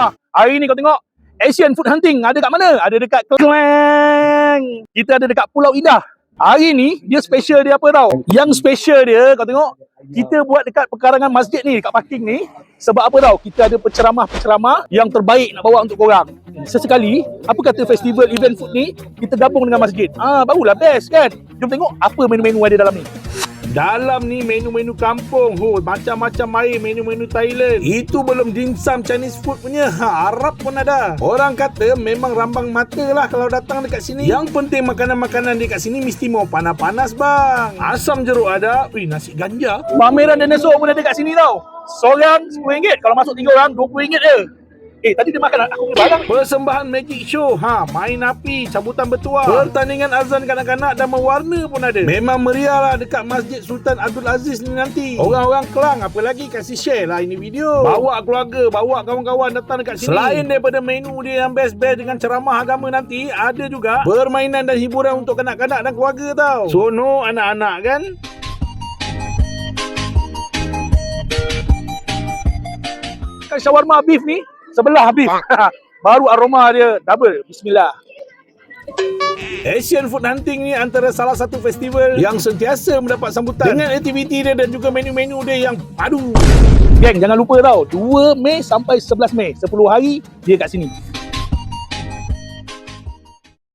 Hari ni kau tengok Asian Food Hunting ada kat mana? Ada dekat Klang. Kita ada dekat Pulau Indah. Hari ni dia special dia apa tau? Yang special dia kau tengok kita buat dekat pekarangan masjid ni, dekat parking ni. Sebab apa tau? Kita ada penceramah-penceramah yang terbaik nak bawa untuk korang. Sesekali, apa kata festival event food ni kita gabung dengan masjid. Barulah best kan? Jom tengok apa menu-menu ada dalam ni. Dalam ni menu-menu kampung. Macam-macam air menu-menu Thailand. Itu belum dimsum Chinese food punya. Arab pun ada. Orang kata memang rambang mata lah kalau datang dekat sini. Yang penting makanan-makanan dekat sini mesti mau panas-panas bang. Asam jeruk ada. Nasi ganja. Pameran dinosaur pun ada kat sini tau. Seorang RM10. Kalau masuk 3 orang RM20 je. Tadi dia makan aku punya barang. Persembahan magic show. Main api, cabutan bertuah, pertandingan azan kanak-kanak dan mewarna pun ada. Memang meriah lah dekat Masjid Sultan Abdul Aziz ni nanti. Orang-orang Kelang apa lagi kasih share lah ini video. Bawa keluarga, bawa kawan-kawan datang dekat sini. Selain daripada menu dia yang best-best dengan ceramah agama nanti, ada juga permainan dan hiburan untuk kanak-kanak dan keluarga tau. Sono anak-anak kan. Kan shawarma beef ni sebelah beef. Baru aroma dia double. Bismillah. Asian Food Hunting ni antara salah satu festival yang sentiasa mendapat sambutan dengan aktiviti dia dan juga menu-menu dia yang padu. Geng, jangan lupa tau, 2 Mei sampai 11 Mei, 10 hari dia kat sini.